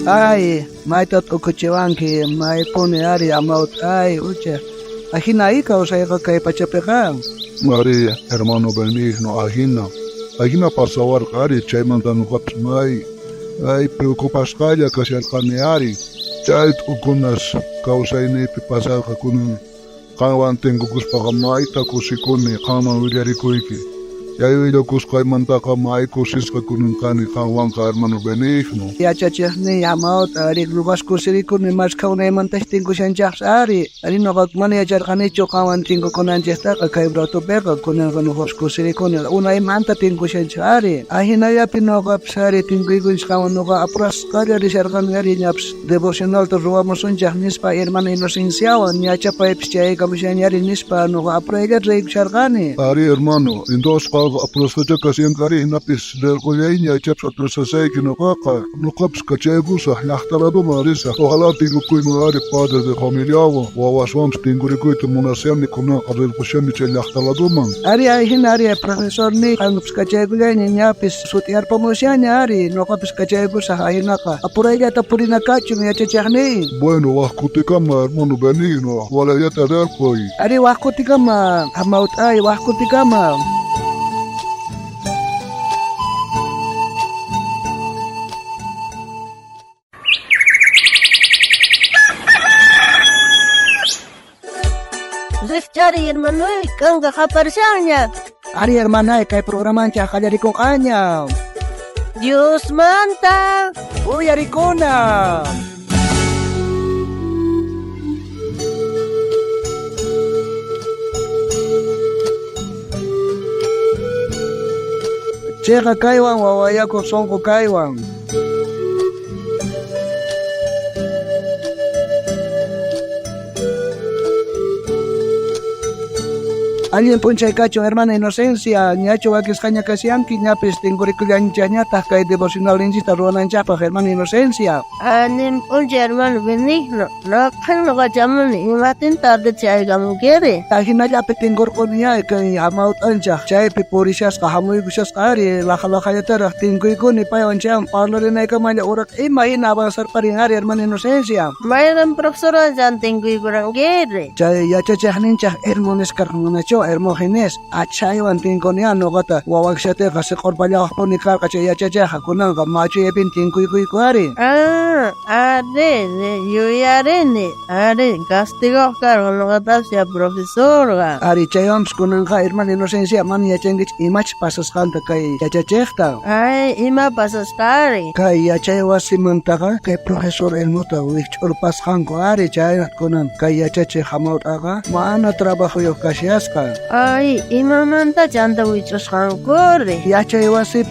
Ay, maitot ukuchiwanki, mai pone ari amaut, ay, uche. Ajina ika o sea kay pachapekan. Mari, hermano benigno, agina pasawar kari, chay mandano kaps mai, ay preocupas kaya kasi alkaneari, chay ukunas kausay pasal kakunun, kawan tengo kuspa kamay ta kusikuni, kama wilyari kuiki. Yayo kuskay manta kamay kusis kakunun kani kawan ka hermano benigno. Ya chacha ni amaut, ari lugas kusirikun ni mas kaunay mantas tingo siyan jaks ari. Ari nakagmani ajar kanicho kawan tingo kunan jesta kay brato beka kunan kanuhos kusirikun. Unay manta tingo siyan ari. Ahinaya pinokap sari tingo iguns kawan nuka apras kaya risarkan ngari nyaps devotional to ruwa mosun jak nispa hermano inosensiawan nyacha pa epsiyay kamusiyan yari nispa nuka aprega reik sarkani. Ari hermano, indos aprovecha casi en cari napis del coleña chaps atrasasay kinokaka nukaps kachegusa yahtalado marisa ojalá tengo kuy magari padre de familia wawaswams tengo rikuito munasean ni kuna arel kusyan ni chel yahtalado man ari ahin ari profesor ni angups kacheguya ni nyapis sutiar pamosyan ari nukaps kachegusa ahinaka apuraya tapurina kachum ya chechahni bueno wahkutikama hermano benigno wala yata del koy ari wahkutikama amaut ay wahkutikama. Cari hermano, kang kakaparsanya. Ari hermana, kay programan siya kaya rikong kanya. Diyos manta. Uy, ari ko na. Cheka kaywang, wawaya ko songko kaywang. Alguien puncha cacho hermana inocencia, ñacho wakis caña casianki, ñapis tingurikuliancha ñata, kay devocional inchita ruanan chapa, hermana inocencia. Anin puncha hermano benigno, no kan lo kachaman imatin tarde chay kamu quiere. Tahina ya petingor ko niya, kay amaut ancha, chay piporishas ka hamoy gusas kari, laka yatara, tingoy ko ni payawan siya, parlo rin ay kamanya urak, may inabasar pa rin hari, hermana inocencia. Mayroon profesora dyan tingoy ko lang quiere. Chay yachachahanin siya, hermones karmunacho, hermogenes, achayawan tingo niya, no kata, wawagsate kasi korpalya ko ni kar, kasi yachachaha kunang kamacho yapin tingoy ko hari. Are, yo yarene, are, castigo karo no kata siya profesora. Ari chayams kunang ka, hermana inocencia, man yachengich imach pasas kanta kay yachachekta. Ay, ima pasas kari. Kay yachayawas simantaka, kay profesor elmota, which urpas kanko, ari chayat kunang, kay yachache hamaut aga, maana trabajo yo kasyaska. Ay, ima manta chanta wichos kankore. Yachayawasip,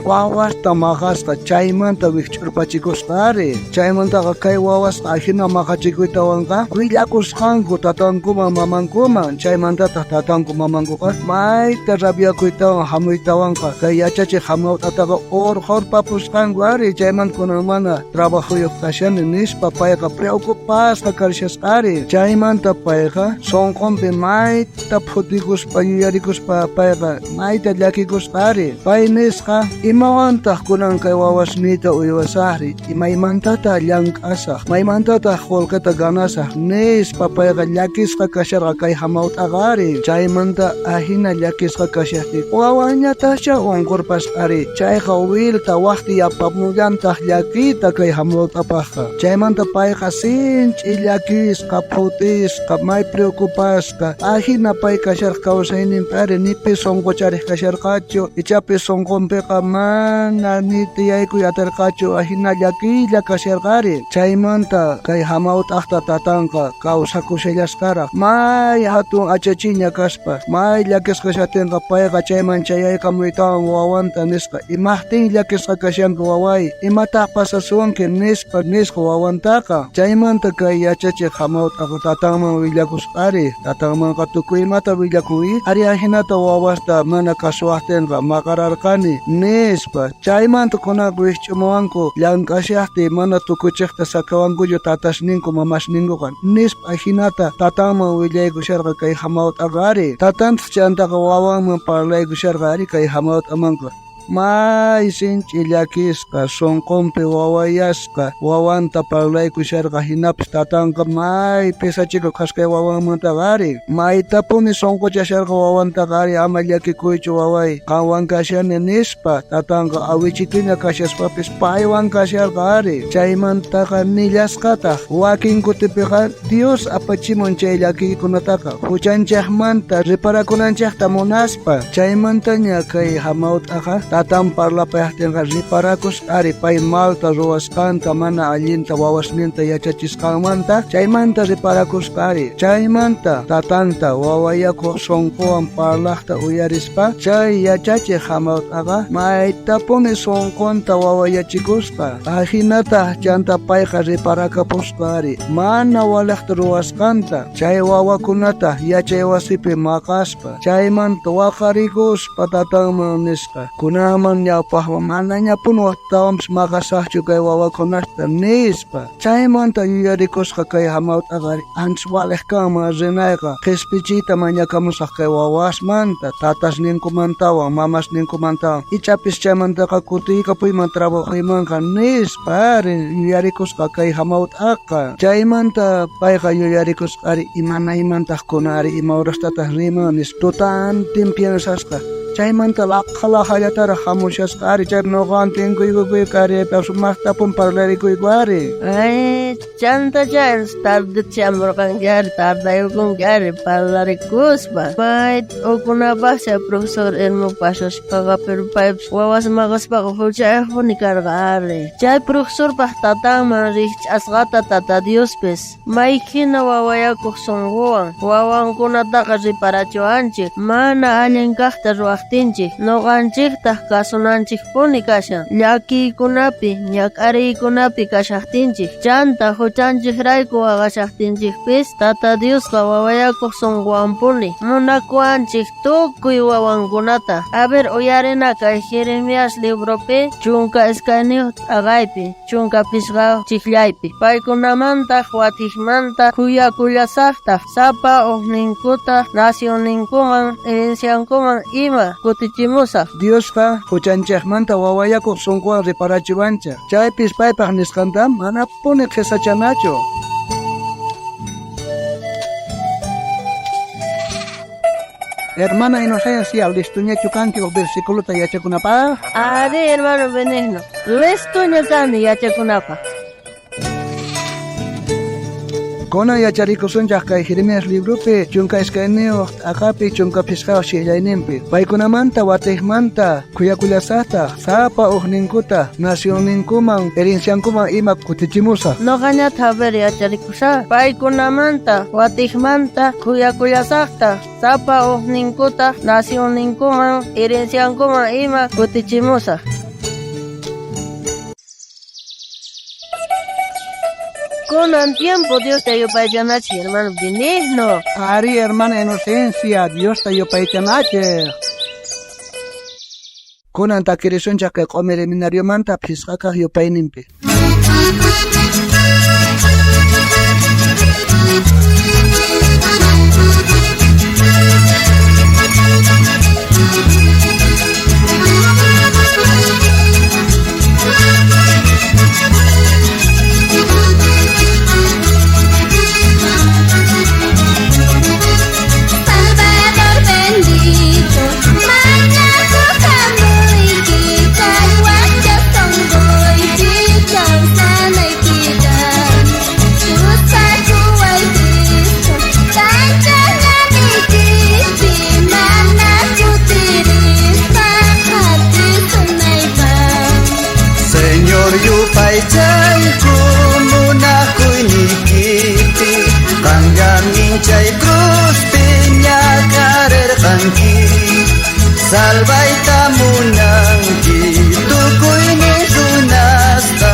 wawas tamakas ka, chaymanta which urpachikos kari. Chaymanta ka kay wawas ahina makachikuitawan ka, wilakus kanko, tatangko mamangkuman, chaymanta tatangko mamangko ka, may tarabya kuitawan, hamuitawan ka, kay yachache hamaut ataga or papus kanko, ari chayman kunang trabajo yo kasyan, nis papaya ka, preocupas ka karsyas ari, chaymanta paya ka, songkompe may taputikus pa yuyarikus pa paya may tadlakikus pare painis ka imawantah kunang kay wawas nita uyawasahri imay mantata lang asah may mantata kolkata ganasah nis papaya ka lakis ka kasyar ka kay hamaut agari chay manta ahina lakis ka kasyahti wawanya ta siya ongkor pas ari chay ka wil ta wakti apapmugan ta lakita kay hamaut apaka chay manta paya ka sinch ilakis ka putis ka may preocupas ka ahina pay kasyar kausainin pare ni pesongko charih kasyar kacho icha pesongko peka mana ni tiyay ko yatar kacho ahina yakila kasyar kare chay manta kay hamaut akta tatangka kausaku selyas kara may hatung achachinya kaspa may lakis kasyatin ka paya ka chay man chayay kamuitawang wawanta niska imahting lakis ka kasyang kawaway imatakpa sa suwangke nispa niska wawanta ka chay manta kay yachachi hamaut ako tatangmang wilyakus kare tatangmang katukuy mata wilyakuy ari ahinata wawasta mana kaswahten ka makararkani nispa chayman tukuna kuichumawangko yang kasyahti mana tukuchekta sakawangko yo tatasningko mamasningko kan nispa ahinata tatangmang wilyay kusyar ka kay hamaut agari tatant chanta ka wawang maparlay kusyar ka ari kay hamaut amangko may sinchillakisqa sunqunpi wawayasqa wawanta parlaykusharqa hinapas tatanqa may pisachikuq kasqay wawanmantaqa maytapuni sunquchasharqa wawantaqa ama llakikuychu waway qanwan kashani nispa tatanqa awichituña kashaspapas paywan kasharqa chaymantaqa nillasqataq wakin kutipiqa Dios apachimun chay llakikunataqa huchanchaqmanta riparakunanchaqta munaspa chaymantaña kay hamautaqa tatan parlapayaqtinqa riparakus pay malta ruwasqanta mana allinta wawasninta yachachisqanmanta chaymanta riparakusqa chaymanta tatanta wawayakuq sunquwan parlaqta uyarispa chay yachachiq hamautaqa maytapuni sunqunta wawayachikusqa hinata chanta payqa riparakapusqa mana walaqta ruwasqanta chay wawakunata yachay wasipi maqaspa chaymanta waqarikuspa tatanman nisqa kunaman ñawpaqman mana ñapuni waqtawanpas maqasaqchu kay wawakunasta nispa chaymanta yuyarikusqa kay hamautaqa anchis waliq kanman rinayqa qhispichiyta mañakamusaq kay wawasmanta tatasninkumantawan mamasninkumantawan ichapis chaymantaqa kutikapuyman trabajaymanqa nispa yuyarikusqa kay hamautaqa chaymanta payqa yuyarikusqa imanaymantaj kuna imawraqtataq rimanis tutantin piensasqa chaymanta laqhalaqallatara hamushasqa chay noqantinkuykuykuyqa sumaqtapun parlarikuyqa chanta chay tarde chamurqankari tardayukunkari parlarikuspa pay ukunapaqcha profesor Elmo pashashpaqa pero paypis wawas maqaspaqa huchayuqpuni karqa chay profesorpaq tatanman rikch'asqata tata Diospis maykina wawayakuq sunquwan wawankunataqa riparachuwanchik mana allin kaqta ruwaqtinchik nuqanchiktaq kasunanchikpuni kashan llakiykunapi ñak'ariykunapi kashaqtinchik chanta huchanchikrayku waqashaqtinchikpis tata Diosqa wawayakuq sunquwanpuni munakuwanchik tukuy wawankunata uyarina kay Jeremías libropi chunka escayniyuq t'aqaypi chunka pisqa chiklaypi paykunamantaq watijmanta kuyakullasaqtaq sapa uqninkuta nacionninkuman herenciankuman ima kutichimusaq Diosqa huchanchaqmanta wawayakuq sunquwan riparachiwanchaq chaypis paypaq nisqanta mana puni qhisachanachu. Hermana Inocencia, listuñachu kanki o versículota yachakunapaq? Hermano Benigno, listuña kani yachakunapaq. Kona yacharikusunchaq kay Jeremías libropi chunka escayniyuq t'aqapi chunka pisqa shillayninpi paykunamanta watijmanta kuyakullasaqtaq sapa uqninkuta nacionninkuman herenciankuman ima kutichimusaq Noqañata yacharikusaq paykunamanta watijmanta kuyakullasaqtaq sapa uqninkuta nacionninkuman herenciankuman ima kutichimusaq Kunan tiempo Dios te ayupaychanachi, hermano Benigno. Hermana Inocencia, Dios te ayupaychanachi. Kunan takirisunchaq kay q'umi seminariomanta phisqakaq yupayninpi. Chay kumuna kunikiti kangamin chay cruz piña karer kanki salvay tamunanki tukuy ni sunasta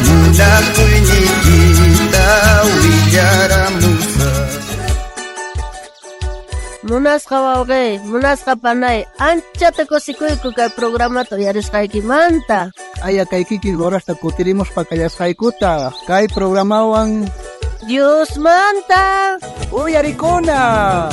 muna kunikita willaramusa Munasqa wawqi, munasqa panay, anchata kusikuyku kay programato yarisqaykimanta. Aya kay kiki horasta kutirimos pa kallasqaykuta kay programawan Dios manta. Uyarikuna.